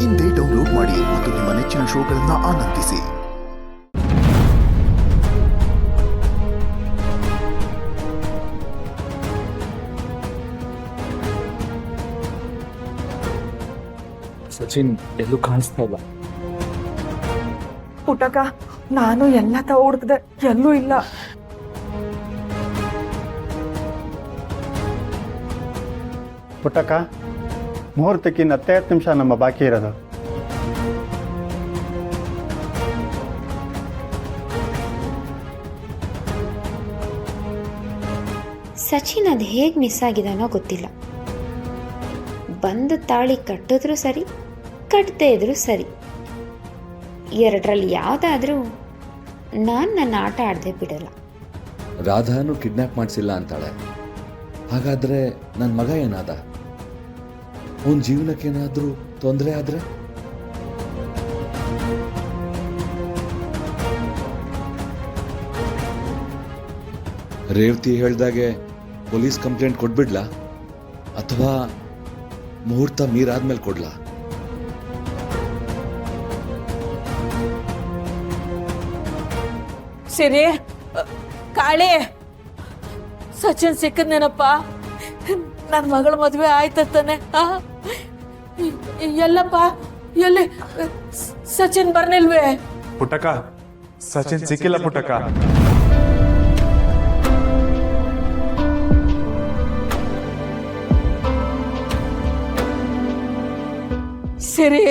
ಇಂದೇ ಡೌನ್ಲೋಡ್ ಮಾಡಿ ಮತ್ತು ನಿಮ್ಮ ನೆಚ್ಚಿನ ಶೋಗಳನ್ನು ಆನಂದಿಸಿ. ಸಚಿನ್ ಎಲ್ಲೂ ಕಾಣಿಸ್ತಾ ಇಲ್ಲ. ಪುಟಕ, ನಾನು ಎಲ್ಲ ಹುಡುಕ್ದೆ, ಎಲ್ಲೂ ಇಲ್ಲ. ಪುಟ್ಟಕ್ಕ, ಮುಹೂರ್ತಕ್ಕೆ ಇನ್ನು 10 ನಿಮಿಷ ನಮ್ಮ ಬಾಕಿ ಇರೋದು. ಸಚಿನ್ ಅದು ಹೇಗೆ ಮಿಸ್ ಆಗಿದಾನೋ ಗೊತ್ತಿಲ್ಲ. ಬಂದು ತಾಳಿ ಕಟ್ಟಿದ್ರು ಸರಿ, ಕಟ್ಟದೇ ಇದ್ರೂ ಸರಿ, ಎರಡರಲ್ಲಿ ಯಾವುದಾದ್ರೂ ನಾನು ನನ್ನ ಆಟ ಆಡದೆ ಬಿಡಲ್ಲ. ರಾಧಾನು ಕಿಡ್ನಾಪ್ ಮಾಡಿಸಿಲ್ಲ ಅಂತಾಳೆ. ಹಾಗಾದರೆ ನನ್ನ ಮಗ ಏನಾದ? ಅವನ ಜೀವನಕ್ಕೇನಾದರೂ ತೊಂದರೆ ಆದರೆ? ರೇವತಿ ಹೇಳ್ದಾಗೆ ಪೊಲೀಸ್ ಕಂಪ್ಲೇಂಟ್ ಕೊಟ್ಬಿಡ್ಲಾ ಅಥವಾ ಮುಹೂರ್ತ ಮೀರಾದ್ಮೇಲೆ ಕೊಡ್ಲಾ? ಸಿರಿ, ಕಾಳಿ, ಸಚಿನ್ ಸಿಕ್ಕದ್ನೇನಪ್ಪ? ನನ್ನ ಮಗಳ ಮದುವೆ ಆಯ್ತಾನೆ. ಎಲ್ಲಪ್ಪ, ಎಲ್ಲಿ ಸಚಿನ್ ಬರ್ನಿಲ್ವೇ? ಪುಟ್ಟಕ, ಸಚಿನ್ ಸಿಕ್ಕಿಲ್ಲ ಪುಟ್ಟಕ. ಸಿರಿ,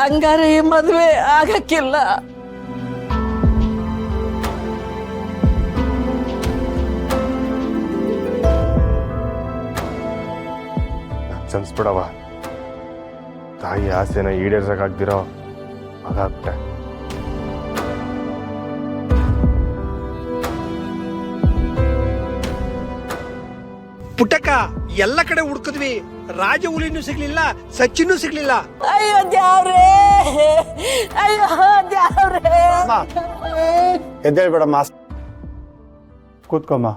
ಹಂಗಾರೆ ಈ ಮದುವೆ ಆಗಕ್ಕಿಲ್ಲ. ಅನ್ಸ್ಬಿಡವ, ತಾಯಿ ಆಸೆನ ಈಡೇರ್ಸಕ್ಕಾಗ್ದಿರೋ ಹಾಗಾಗ್ಬಿಟ್ಟೆ. ಪುಟ್ಟಕ್ಕ, ಎಲ್ಲ ಕಡೆ ಹುಡುಕಿದ್ವಿ, ರಾಜ ಹುಲಿನೂ ಸಿಗ್ಲಿಲ್ಲ, ಸಚಿನ್ನೂ ಸಿಗ್ಲಿಲ್ಲ. ಅಯ್ಯೋ ದ್ಯಾವ್ರೇ, ಅಯ್ಯೋ ದ್ಯಾವ್ರೇ. ಎದ್ದೇಳ್ಬೇಡಮ್ಮ, ಕೂತ್ಕೊಮ್ಮ.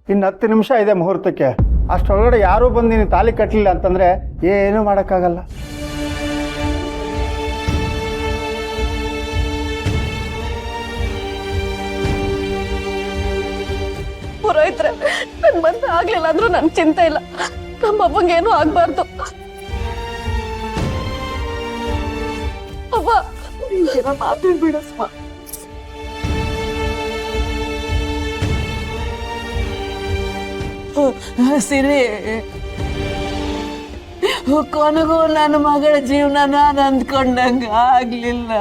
ಇನ್ನು 10 ನಿಮಿಷ ಇದೆ ಮುಹೂರ್ತಕ್ಕೆ. ಅಷ್ಟೊಳಗಡೆ ಯಾರೂ ಬಂದು ನೀನು ತಾಲಿ ಕಟ್ಟಲಿಲ್ಲ ಅಂತಂದರೆ ಏನೂ ಮಾಡೋಕ್ಕಾಗಲ್ಲ. ಪುರೋಹಿತ್ರೆ, ನನ್ ಬಂದ ಆಗ್ಲಿಲ್ಲ ಅಂದ್ರೂ ನನ್ ಚಿಂತೆ ಇಲ್ಲ. ನಮ್ಮ ಅಪ್ಪಂಗೇನು ಆಗ್ಬಾರ್ದು. ಅಪ್ಪ, ಮಾತಾಡ್ಬಿಡಸ್ಮ. ಸಿರಿ, ಕೊನೆಗೂ ನನ್ನ ಮಗಳ ಜೀವನ ನಾನು ಅಂದ್ಕೊಂಡಂಗ ಆಗ್ಲಿಲ್ಲ.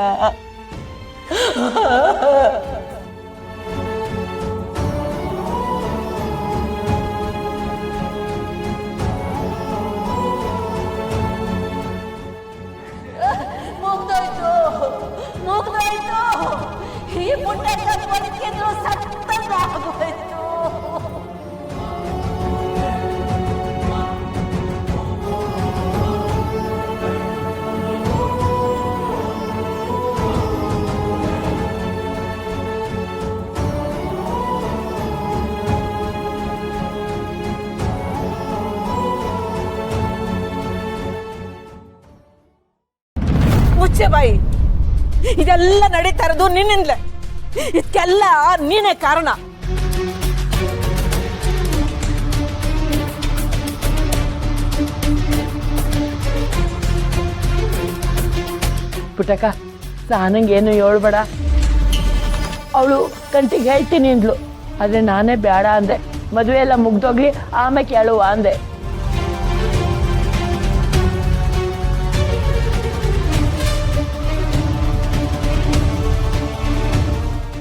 ಮುಗ್ದೋಯ್ತು, ಮುಗ್ದೋಯ್ತು. ಈ ಪುಟ್ಟಕ್ಕ ಬದುಕಿದ್ರು ಸತ್ತಂಗಾಗೋಯ್ತು. ಮುಚ್ಚೆ ಬಾಯಿ, ಇದೆಲ್ಲ ನಡೀತಾ ಇರೋದು ನಿನ್ನಿಂದಲೇ. ಇದಕ್ಕೆಲ್ಲ ನೀನೇ ಕಾರಣ. ಪುಟಕ, ನಾನಂಗೇನು ಹೇಳ್ಬೇಡ. ಅವಳು ಕಂಟಿಗೆ ಹೇಳ್ತೀನಿ ಅಂದ್ಲು, ಆದರೆ ನಾನೇ ಬೇಡ ಅಂದೆ. ಮದುವೆ ಎಲ್ಲ ಮುಗ್ದೋಗ್ಲಿ, ಆಮೇಲೆ ಕೇಳುವ ಅಂದೆ.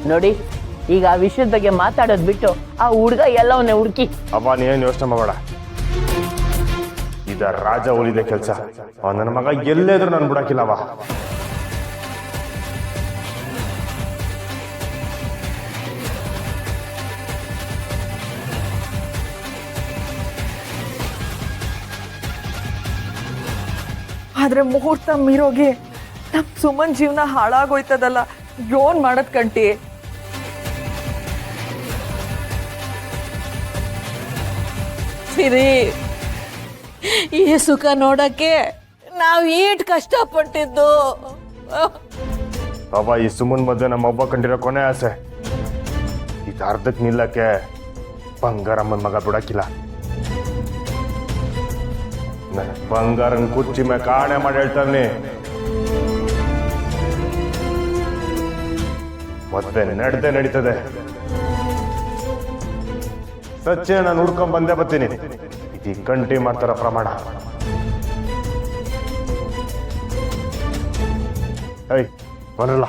ನೋಡಿ, ಈಗ ಆ ವಿಷಯದ ಬಗ್ಗೆ ಮಾತಾಡೋದು ಬಿಟ್ಟು ಆ ಹುಡುಗ ಎಲ್ಲವನ್ನೇ ಹುಡುಕಿ. ಅವ ನೀನೇನು ಯೋಚನೆ ಮಾಡಬೇಡ. ಇದ ರಾಜ ಉಳಿದ ಕೆಲಸ. ನನ್ನ ಮಗ ಎಲ್ಲೇದ್ರು ನಾನು ಬಿಡಕ್ಕಿಲ್ಲವ. ಆದ್ರೆ ಮುಹೂರ್ತ ಮೀರೋಗಿ ನಮ್ ಸುಮನ್ ಜೀವನ ಹಾಳಾಗೋಯ್ತದಲ್ಲ. ಯೋನ್ ಮಾಡದ್ ಕಂಟಿ. ಸಿರಿ, ಈ ಸುಖ ನೋಡಕ್ಕೆ ನಾವ್ ಈಟ್ ಕಷ್ಟಪಟ್ಟಿದ್ದು. ಅವ ಈ ಸುಮನ್ ಮಧ್ಯೆ ನಮ್ಮ ಒಬ್ಬ ಕಂಡಿರೋ ಕೊನೆ ಆಸೆ. ಇದು ಅರ್ಧಕ್ಕೆ ನಿಲ್ಲಕ್ಕೆ ಬಂಗಾರಮ್ಮನ ಮಗ ಬಿಡಕ್ಕಿಲ್ಲ. ನನ್ನ ಬಂಗಾರನ್ ಕುಚ್ಚಿ ಮೇ ಕಾಣೆ ಮಾಡಿ ಹೇಳ್ತಾನೆ. ಮದ್ವೆ ನಡೆದೇ ನಡೀತದೆ. ಸಚ್ಚೆ ನಾನು ಹುಡ್ಕೊಂಡ್ ಬಂದೇ ಬರ್ತೀನಿ. ಇದು ಗಂಟಿ ಮಾಡ್ತಾರ ಪ್ರಮಾಣ. ಐ ಬರಲ್ಲ.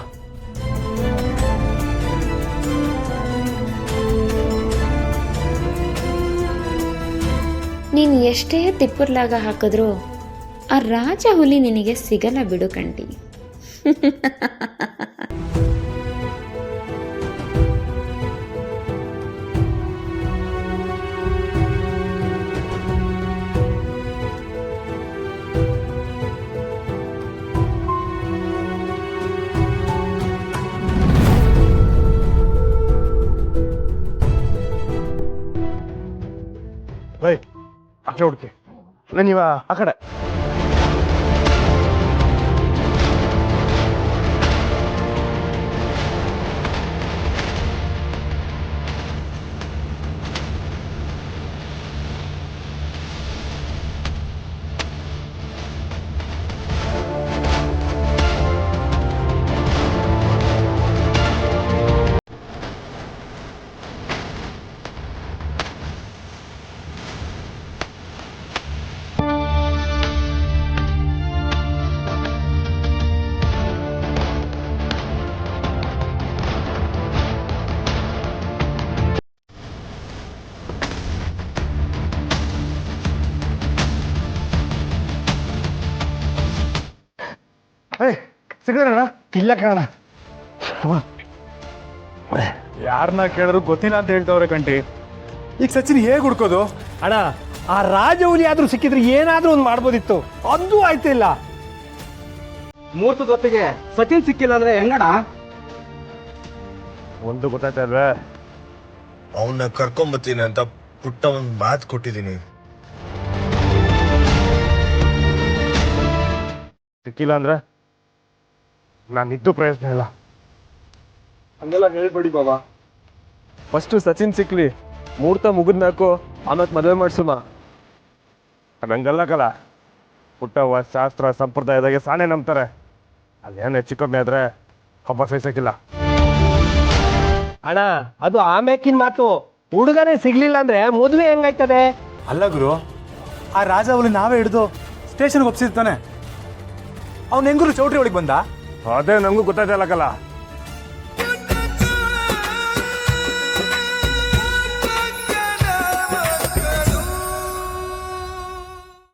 ನೀನು ಎಷ್ಟೇ ತಿಪ್ಪರ್ಲಾಗ ಹಾಕಿದ್ರೂ ಆ ರಾಜ ಹುಲಿ ನಿನಗೆ ಸಿಗಲ್ಲ ಬಿಡು ಕಂಟಿ. ಬೈ ಆಚೆ ಹುಡ್ಕಿ. ನೀವ ಆ ಕಡೆ. ಸಿಗದಣ್ಣ? ಇಲ್ಲ ಕಾಣ. ಯಾರನ್ನ ಕೇಳಿದ್ರು ಗೊತ್ತಿಲ್ಲ ಅಂತ ಹೇಳ್ತವ್ರೆ ಕಂಟಿ. ಈಗ ಸಚಿನ್ ಹೇಗೆ ಹುಡ್ಕೋದು? ಅಣ್ಣ, ಆ ರಾಜ ಹುಲಿ ಆದ್ರೂ ಸಿಕ್ಕಿದ್ರೆ ಏನಾದ್ರೂ ಒಂದು ಮಾಡ್ಬೋದಿತ್ತು. ಅದು ಆಯ್ತಿಲ್ಲ. ಮುಹೂರ್ತದ ಹೊತ್ತಿಗೆ ಸಚಿನ್ ಸಿಕ್ಕಿಲ್ಲ ಅಂದ್ರೆ ಹೆಂಗಣ? ಒಂದು ಗೊತ್ತಾಯ್ತಾ ಅಲ್ವೇ? ಅವನ್ನ ಕರ್ಕೊಂಬತ್ತೀನಿ ಅಂತ ಪುಟ್ಟ ಒಂದು ಮಾತು ಕೊಟ್ಟಿದ್ದೀನಿ. ಸಿಕ್ಕಿಲ್ಲ ಅಂದ್ರೆ ನಾನಿದ್ದು ಪ್ರಯತ್ನ ಇಲ್ಲ. ಹಂಗೆಲ್ಲ ಹೇಳ್ಬೇಡಿ ಬಾಬಾ. ಫಸ್ಟ್ ಸಚಿನ್ ಸಿಕ್ಲಿ, ಮುಹೂರ್ತ ಮುಗಿದ್ನಾಕು ಆಮೇಲೆ ಮದುವೆ ಮಾಡ್ಸುಮ. ಅದಂಗಲ್ಲ ಕಲ. ಪುಟ್ಟವ್ವ ಶಾಸ್ತ್ರ ಸಂಪ್ರದಾಯದಾಗೆ ಸಾನೆ ನಂಬ್ತಾರೆ. ಅಲ್ಲೇನು ಹೆಚ್ಚು ಕಮ್ಮಿ ಆದ್ರೆ ಹಬ್ಬ ಸಹಿಸಕ್ಕಿಲ್ಲ. ಅಣ್ಣ, ಅದು ಆಮೇಕಿನ ಮಾತು. ಹುಡುಗನೇ ಸಿಗ್ಲಿಲ್ಲ ಅಂದ್ರೆ ಮದುವೆ ಹೆಂಗಾಯ್ತದೆ? ಅಲ್ಲ ಗುರು, ಆ ರಾಜ ಹುಲಿ ನಾವೇ ಹಿಡಿದು ಸ್ಟೇಷನ್ಗೆ ಒಪ್ಸಿರ್ತಾನೆ. ಅವ್ನು ಹೆಂಗುರು ಚೌಟ್ರಿ ಒಳಗೆ ಬಂದ? ಅದೇ ನಮಗೂ ಗೊತ್ತಾಯ್ತಲ್ಲ ಕಲ.